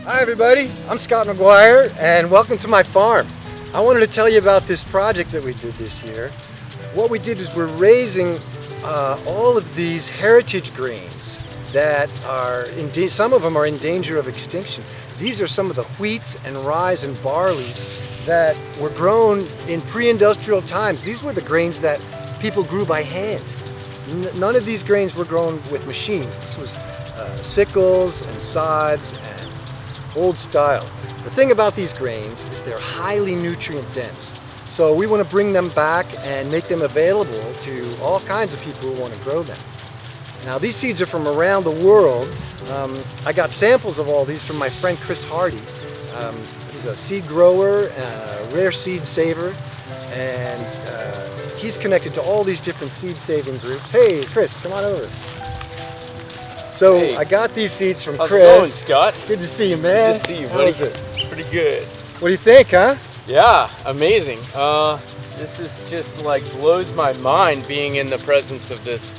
Hi everybody, I'm Scott McGuire and welcome to my farm. I wanted to tell you about this project that we did this year. What we did is we're raising all of these heritage grains that are, some of them are in danger of extinction. These are some of the wheats and rye and barleys that were grown in pre-industrial times. These were the grains that people grew by hand. None of these grains were grown with machines. This was sickles and sods and old style. The thing about these grains is they're highly nutrient dense. So we want to bring them back and make them available to all kinds of people who want to grow them. Now these seeds are from around the world. I got samples of all these from my friend Chris Hardy. He's a seed grower, a rare seed saver, and he's connected to all these different seed saving groups. Hey Chris, come on over. So hey, I got these seeds from Chris. How's it going, Scott? Good to see you, man. Good to see you, buddy. How is it? Pretty good. What do you think, huh? Yeah, amazing. This is just like blows my mind being in the presence of this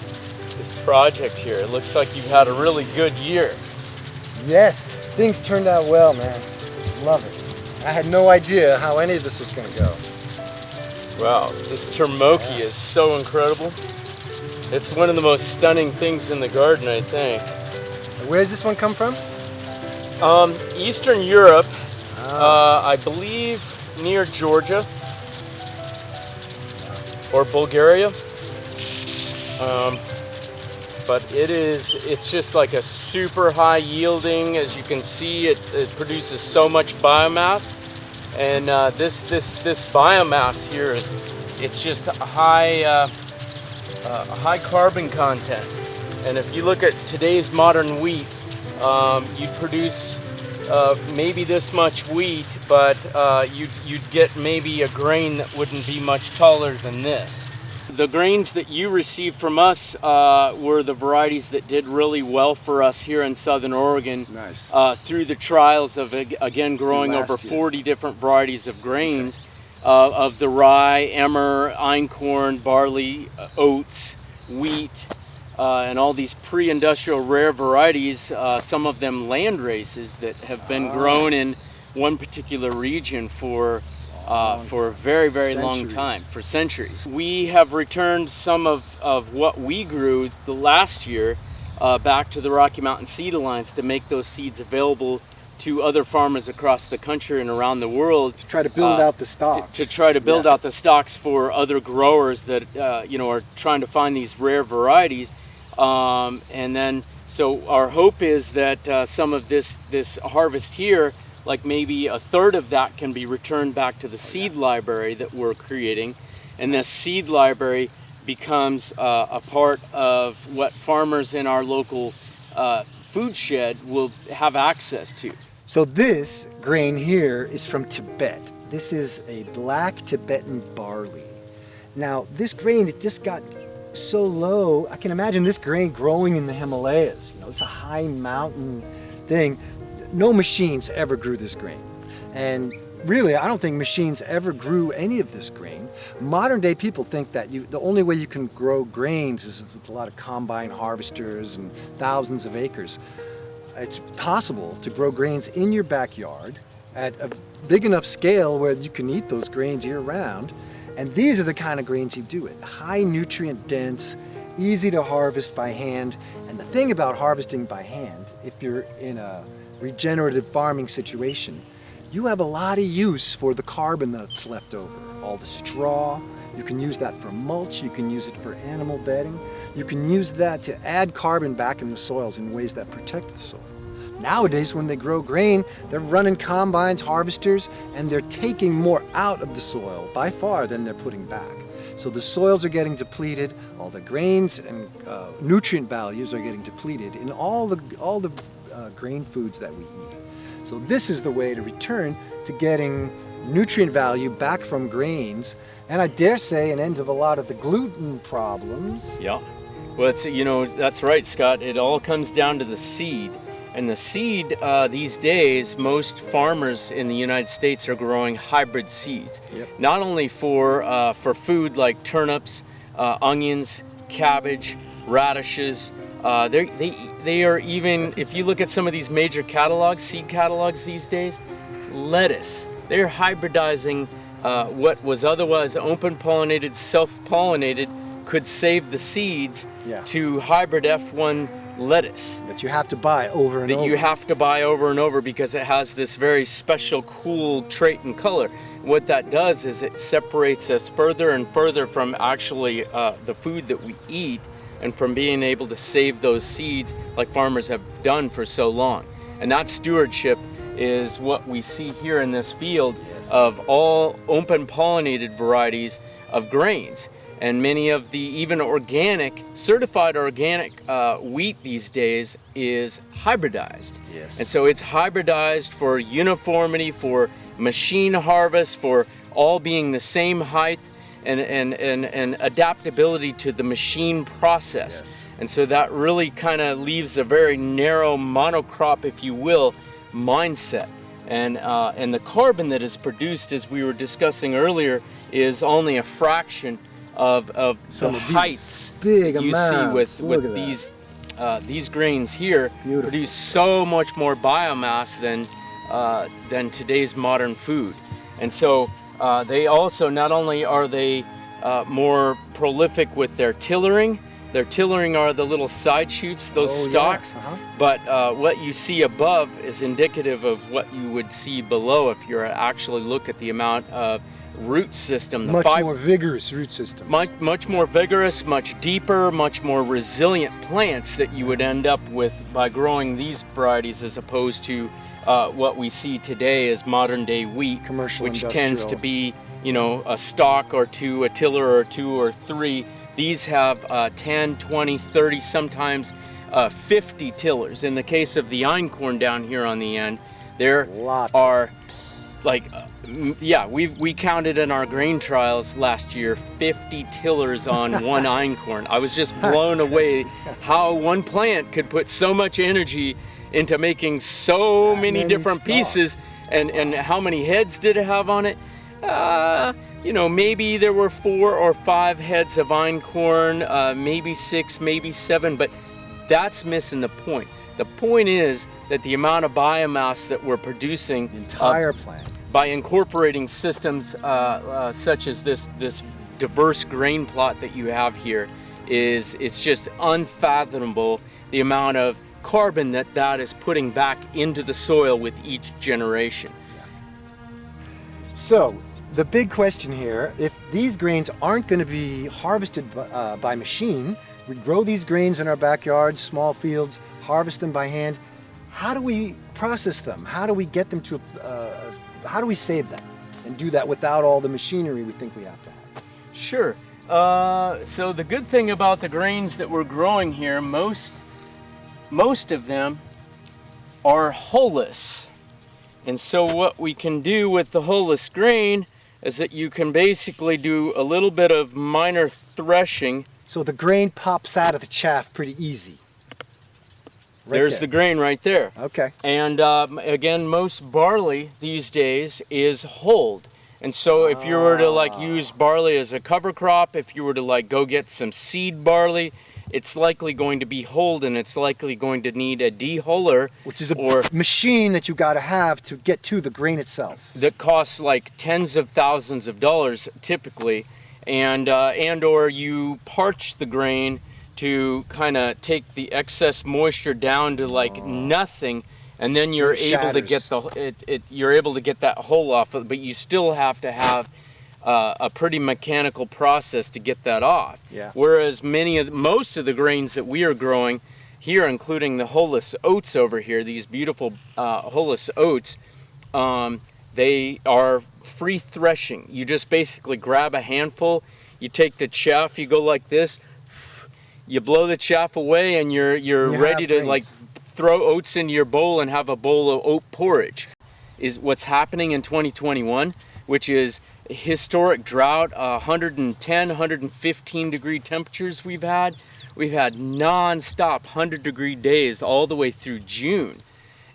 project here. It looks like you've had a really good year. Yes, things turned out well, man. Love it. I had no idea how any of this was going to go. Wow, this turmoki is so incredible. It's one of the most stunning things in the garden, I think. Where does this one come from? Eastern Europe, I believe near Georgia or Bulgaria. But it's just like a super high yielding. As you can see, it produces so much biomass, and this biomass here it's just a high carbon content. And if you look at today's modern wheat, you'd produce maybe this much wheat, but you'd get maybe a grain that wouldn't be much taller than this. The grains that you received from us were the varieties that did really well for us here in Southern Oregon. Nice. Through the trials of, again, growing over 40 different varieties of grains. Of the rye, emmer, einkorn, barley, oats, wheat, and all these pre-industrial rare varieties, some of them land races that have been grown in one particular region for a very, very long time, for centuries. We have returned some of what we grew the last year back to the Rocky Mountain Seed Alliance to make those seeds available to other farmers across the country and around the world. To try to build out the stocks. To try to build out the stocks for other growers that are trying to find these rare varieties. And then, so our hope is that some of this harvest here, like maybe a third of that, can be returned back to the seed library that we're creating. And this seed library becomes a part of what farmers in our local food shed will have access to. So this grain here is from Tibet. This is a black Tibetan barley. Now this grain, it just got so low. I can imagine this grain growing in the Himalayas. It's a high mountain thing. No machines ever grew this grain. And really, I don't think machines ever grew any of this grain. Modern day people think that the only way you can grow grains is with a lot of combine harvesters and thousands of acres. It's possible to grow grains in your backyard at a big enough scale where you can eat those grains year round. And these are the kind of grains you do it. High nutrient dense, easy to harvest by hand. And the thing about harvesting by hand, if you're in a regenerative farming situation, you have a lot of use for the carbon that's left over. All the straw, you can use that for mulch, you can use it for animal bedding, you can use that to add carbon back in the soils in ways that protect the soil. Nowadays, when they grow grain, they're running combines, harvesters, and they're taking more out of the soil by far than they're putting back. So the soils are getting depleted, all the grains and nutrient values are getting depleted in all the grain foods that we eat. So this is the way to return to getting nutrient value back from grains, and I dare say an end of a lot of the gluten problems. Yeah, well, that's right, Scott. It all comes down to the seed. And the seed, these days, most farmers in the United States are growing hybrid seeds. Yep. Not only for food like turnips, onions, cabbage, radishes, They are even, if you look at some of these major catalogs, seed catalogs these days, lettuce, they're hybridizing what was otherwise open pollinated, self-pollinated, could save the seeds to hybrid F1 lettuce. That you have to buy over and over. That you have to buy over and over because it has this very special, cool trait and color. What that does is it separates us further and further from actually the food that we eat, and from being able to save those seeds like farmers have done for so long. And that stewardship is what we see here in this field of all open pollinated varieties of grains. And many of the even organic, certified organic wheat these days is hybridized. Yes. And so it's hybridized for uniformity, for machine harvest, for all being the same height, and adaptability to the machine process. Yes. And so that really kind of leaves a very narrow monocrop, if you will, mindset. And the carbon that is produced, as we were discussing earlier, is only a fraction of the heights big you amounts. see with these grains here. Beautiful. Produce so much more biomass than today's modern food. And so they also, not only are they more prolific with their tillering are the little side shoots, those stalks, but what you see above is indicative of what you would see below if you actually look at the amount of root system. Much more vigorous root system. Much more vigorous, much deeper, much more resilient plants that you would end up with by growing these varieties, as opposed to what we see today as modern day wheat, Commercial, which industrial. tends to be, a stalk or two, a tiller or two or three. These have 10, 20, 30, sometimes 50 tillers. In the case of the einkorn down here on the end, there are we counted in our grain trials last year 50 tillers on one einkorn. I was just blown away how one plant could put so much energy into making so many different pieces, and how many heads did it have on it? Maybe there were 4 or 5 heads of einkorn, maybe 6, maybe 7, but that's missing the point. The point is that the amount of biomass that we're producing, the entire plant, by incorporating systems such as this diverse grain plot that you have here, it's just unfathomable the amount of carbon that is putting back into the soil with each generation. So the big question here, if these grains aren't going to be harvested by machine, we grow these grains in our backyards, small fields, harvest them by hand, how do we process them? How do we get them to, how do we save them and do that without all the machinery we think we have to have? Sure. So the good thing about the grains that we're growing here, most of them are hulless. And so what we can do with the hulless grain is that you can basically do a little bit of minor threshing. So the grain pops out of the chaff pretty easy. There's the grain right there. Okay. And again, most barley these days is hulled. And so if you were to use barley as a cover crop, if you were to go get some seed barley, it's likely going to be hulled, and it's likely going to need a dehuller, which is a machine that you got to have to get to the grain itself. That costs tens of thousands of dollars typically, and or you parch the grain to kind of take the excess moisture down to nothing, and then you're able to get you're able to get that hull off, but you still have to have a pretty mechanical process to get that off. Yeah. Whereas most of the grains that we are growing here, including the hulless oats over here, these beautiful hulless oats, they are free threshing. You just basically grab a handful, you take the chaff, you go like this, you blow the chaff away, and you're ready to throw oats into your bowl and have a bowl of oat porridge. Is what's happening in 2021, which is historic drought, 110, 115 degree temperatures we've had. We've had non-stop 100-degree days all the way through June.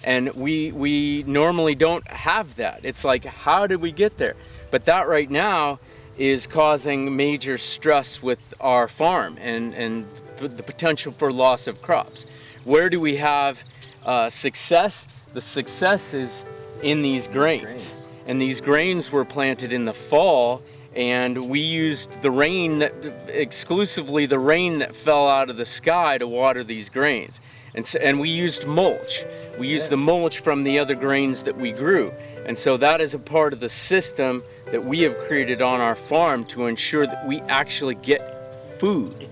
And we normally don't have that. It's how did we get there? But that right now is causing major stress with our farm. And the potential for loss of crops. Where do we have success? The success is in these grains. And these grains were planted in the fall, and we used the rain, exclusively the rain that fell out of the sky to water these grains. And we used mulch. We used the mulch from the other grains that we grew. And so that is a part of the system that we have created on our farm to ensure that we actually get food.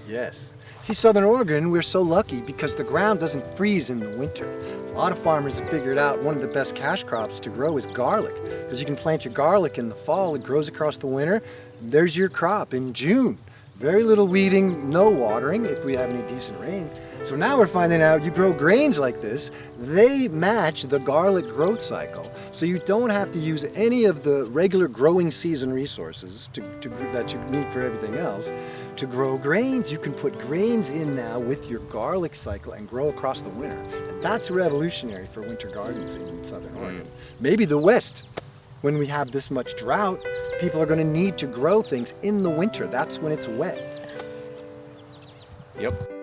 Yes. See, Southern Oregon, we're so lucky because the ground doesn't freeze in the winter. A lot of farmers have figured out one of the best cash crops to grow is garlic, because you can plant your garlic in the fall, it grows across the winter, there's your crop in June. Very little weeding, no watering if we have any decent rain. So now we're finding out you grow grains like this, they match the garlic growth cycle. So you don't have to use any of the regular growing season resources that you need for everything else to grow grains. You can put grains in now with your garlic cycle and grow across the winter. And that's revolutionary for winter gardens in Southern Oregon. Maybe the West, when we have this much drought, people are going to need to grow things in the winter. That's when it's wet. Yep.